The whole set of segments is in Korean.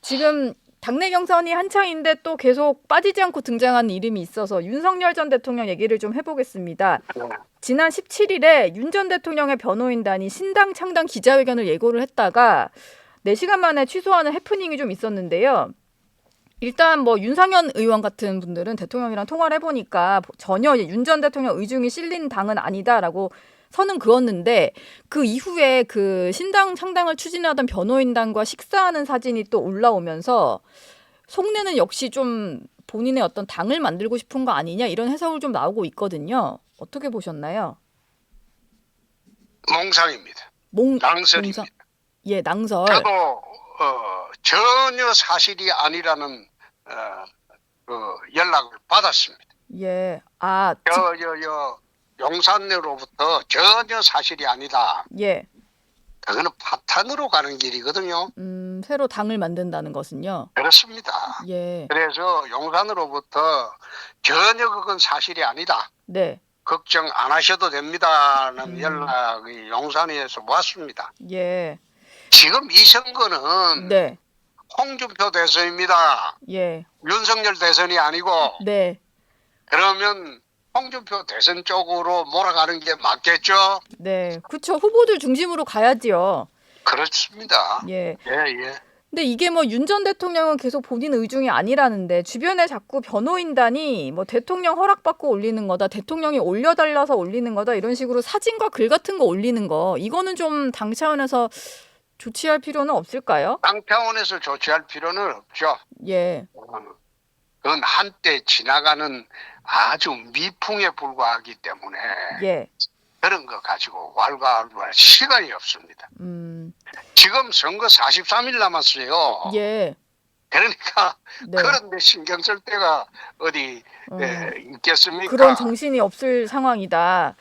지금 당내 경선이 한창인데 또 계속 빠지지 않고 등장하는 이름이 있어서 윤석열 전 대통령 얘기를 좀 해보겠습니다. 네. 지난 17일에 윤 전 대통령의 변호인단이 신당 창당 기자회견을 예고를 했다가 4시간 만에 취소하는 해프닝이 좀 있었는데요. 일단 뭐 윤상현 의원 같은 분들은 대통령이랑 통화를 해보니까 전혀 윤 전 대통령 의중이 실린 당은 아니다라고 선은 그었는데 그 이후에 그 신당 창당을 추진하던 변호인단과 식사하는 사진이 또 올라오면서 속내는 역시 좀 본인의 어떤 당을 만들고 싶은 거 아니냐 이런 해석을 좀 나오고 있거든요. 어떻게 보셨나요? 몽상입니다. 몽 낭설입니다. 예, 낭설. 저도 전혀 사실이 아니라는 연락을 받았습니다. 예. 용산으로부터 전혀 사실이 아니다. 예. 그거는 파탄으로 가는 길이거든요. 새로 당을 만든다는 것은요. 그렇습니다. 예. 그래서 용산으로부터 전혀 그건 사실이 아니다. 네. 걱정 안 하셔도 됩니다라는 연락이 용산에서 왔습니다. 예. 지금 이 선거는 네. 홍준표 대선입니다. 예. 윤석열 대선이 아니고. 네. 그러면 홍준표 대선 쪽으로 몰아가는 게 맞겠죠? 네. 그쵸. 후보들 중심으로 가야지요. 그렇습니다. 예. 예. 근데 이게 뭐 윤 전 대통령은 계속 본인 의중이 아니라는데 주변에 자꾸 변호인단이 뭐 대통령 허락받고 올리는 거다, 대통령이 올려달라서 올리는 거다 이런 식으로 사진과 글 같은 거 올리는 거 이거는 좀 당 차원에서 조치할 필요는 없을까요? 당 차원에서 조치할 필요는 없죠. 예. 그건 한때 지나가는 아주 미풍에 불과하기 때문에 예. 그런 거 가지고 왈가왈부할 시간이 없습니다. 지금 선거 43일 남았어요. 예. 그러니까 네. 그런데 신경 쓸 때가 어디 있겠습니까? 그런 정신이 없을 상황이다.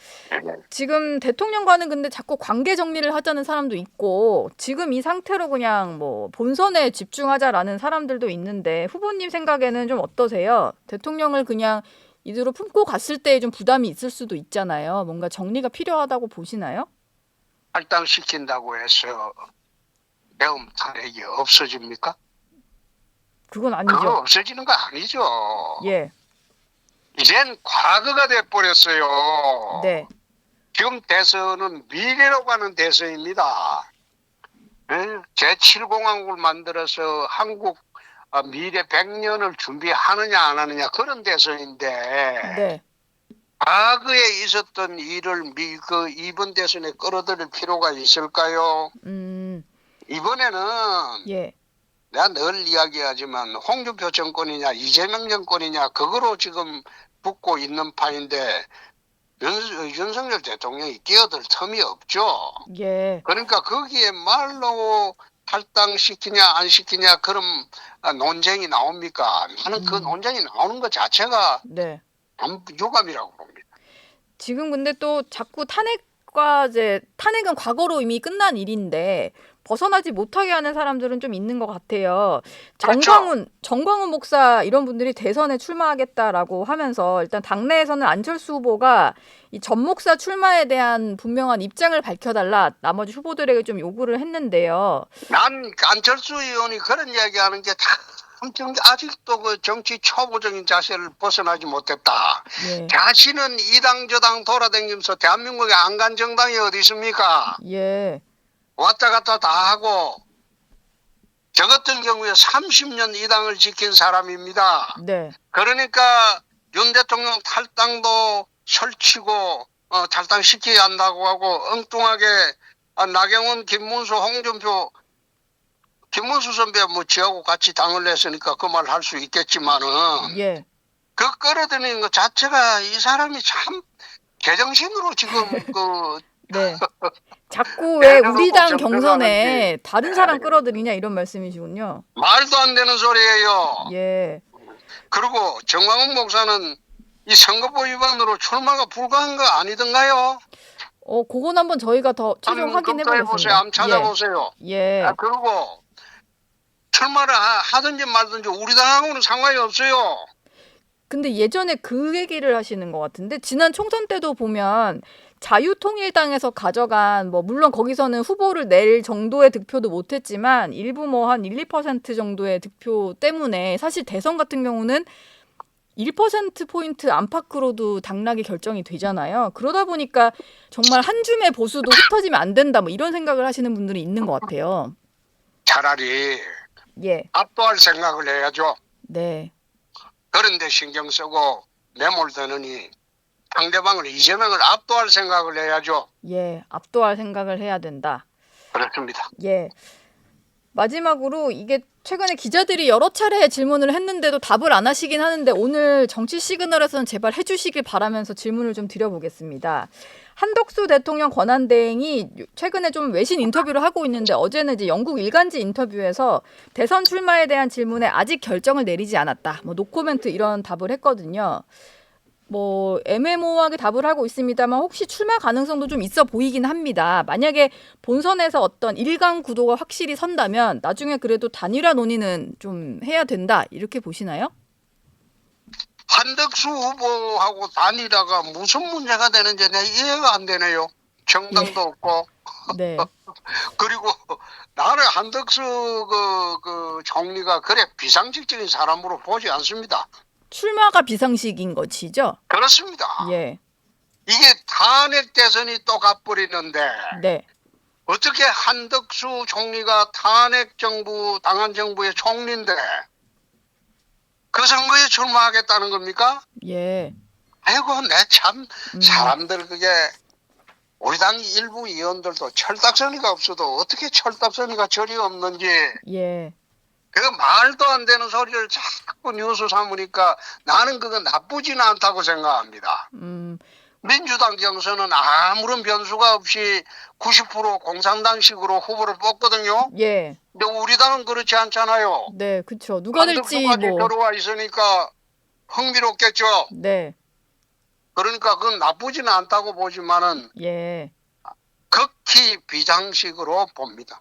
지금 대통령과는 근데 자꾸 관계 정리를 하자는 사람도 있고 지금 이 상태로 그냥 뭐 본선에 집중하자라는 사람들도 있는데 후보님 생각에는 좀 어떠세요? 대통령을 그냥 이대로 품고 갔을 때 좀 부담이 있을 수도 있잖아요. 뭔가 정리가 필요하다고 보시나요? 할당시킨다고 해서 배움 탄핵이 없어집니까? 그건 그거 아니죠. 없어지는 거 아니죠. 예. 이젠 과거가 돼버렸어요. 네. 지금 대선은 미래로 가는 대선입니다. 제7공화국을 만들어서 한국 미래 100년을 준비하느냐 안 하느냐 그런 대선인데 네. 과거에 있었던 일을 이번 대선에 끌어들일 필요가 있을까요? 이번에는 예. 내가 늘 이야기하지만 홍준표 정권이냐 이재명 정권이냐 그거로 지금 붙고 있는 판인데 윤석열 대통령이 끼어들 틈이 없죠. 예. 그러니까 거기에 말로 탈당시키냐 안 시키냐 그런 논쟁이 나옵니까? 나는 그 논쟁이 나오는 것 자체가 네. 유감이라고 봅니다. 지금 근데 또 자꾸 탄핵은 과거로 이미 끝난 일인데 벗어나지 못하게 하는 사람들은 좀 있는 것 같아요. 그렇죠. 정광훈 목사 이런 분들이 대선에 출마하겠다라고 하면서 일단 당내에서는 안철수 후보가 이 전 목사 출마에 대한 분명한 입장을 밝혀달라 나머지 후보들에게 좀 요구를 했는데요. 난 안철수 의원이 그런 이야기하는 게 참 아직도 그 정치 초보적인 자세를 벗어나지 못했다. 예. 자신은 이당 저당 돌아다니면서 대한민국에 안 간 정당이 어디 있습니까? 예. 왔다 갔다 다 하고 저 같은 경우에 30년 이 당을 지킨 사람입니다. 네. 그러니까 윤 대통령 탈당도 설치고 탈당시켜야 한다고 하고 엉뚱하게 나경원, 김문수, 홍준표 김문수 선배 뭐 지하고 같이 당을 냈으니까 그 말 할 수 있겠지만은 예. 그 끌어들이는 것 자체가 이 사람이 참 개정신으로 지금 네. 자꾸 왜 우리 당 좀 경선에 들어가는지. 다른 사람 끌어들이냐 이런 말씀이시군요. 말도 안 되는 소리예요. 예. 그리고 정광훈 목사는 이 선거법 위반으로 출마가 불가한 거 아니던가요? 그건 한번 저희가 더 최종 확인해 검토해보세요. 보겠습니다. 한번 찾아보세요. 예. 그리고 출마를 하든지 말든지 우리 당하고는 상관이 없어요. 근데 예전에 그 얘기를 하시는 것 같은데 지난 총선 때도 보면 자유통일당에서 가져간 뭐 물론 거기서는 후보를 낼 정도의 득표도 못했지만 일부 뭐 한 1, 2% 정도의 득표 때문에 사실 대선 같은 경우는 1%포인트 안팎으로도 당락이 결정이 되잖아요. 그러다 보니까 정말 한 줌의 보수도 흩어지면 안 된다 뭐 이런 생각을 하시는 분들이 있는 것 같아요. 차라리 예. 압도할 생각을 해야죠. 네. 그런데 신경 쓰고 매몰되느니 상대방을 이재명을 압도할 생각을 해야죠. 예. 압도할 생각을 해야 된다. 그렇습니다. 예. 마지막으로 이게 최근에 기자들이 여러 차례 질문을 했는데도 답을 안 하시긴 하는데 오늘 정치 시그널에서는 제발 해주시길 바라면서 질문을 좀 드려보겠습니다. 한덕수 대통령 권한대행이 최근에 좀 외신 인터뷰를 하고 있는데 어제는 이제 영국 일간지 인터뷰에서 대선 출마에 대한 질문에 아직 결정을 내리지 않았다. 뭐 노코멘트 이런 답을 했거든요. 뭐 애매모호하게 답을 하고 있습니다만 혹시 출마 가능성도 좀 있어 보이긴 합니다. 만약에 본선에서 어떤 일강 구도가 확실히 선다면 나중에 그래도 단일화 논의는 좀 해야 된다 이렇게 보시나요? 한덕수 후보하고 단일화가 무슨 문제가 되는지 내가 이해가 안 되네요. 정당도 없고. 네. 그리고 나를 한덕수 그 총리가 그래 비상식적인 사람으로 보지 않습니다. 출마가 비상식인 것이죠? 그렇습니다. 예. 이게 탄핵 대선이 또 가버리는데 네. 어떻게 한덕수 총리가 탄핵 정부 당한 정부의 총리인데 그 선거에 출마하겠다는 겁니까? 예. 아이고 내 참 사람들 그게 우리 당 일부 의원들도 철딱서니가 없어도 어떻게 철딱서니가 저리 없는지 예. 그 말도 안 되는 소리를 자꾸 뉴스 삼으니까 나는 그거 나쁘지는 않다고 생각합니다. 민주당 경선은 아무런 변수가 없이 90% 공산당식으로 후보를 뽑거든요. 예. 근데 우리 당은 그렇지 않잖아요. 네, 그렇죠. 누가 될지 한덕수까지 뭐. 들어와 있으니까 흥미롭겠죠. 네. 그러니까 그건 나쁘지는 않다고 보지만은 예. 극히 비상식으로 봅니다.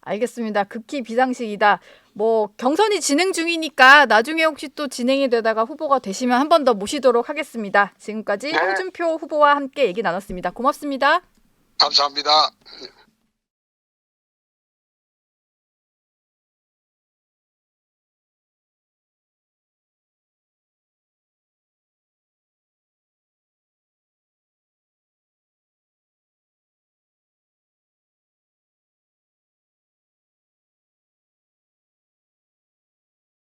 알겠습니다. 극히 비상식이다. 뭐 경선이 진행 중이니까 나중에 혹시 또 진행이 되다가 후보가 되시면 한 번 더 모시도록 하겠습니다. 지금까지 네. 홍준표 후보와 함께 얘기 나눴습니다. 고맙습니다. 감사합니다.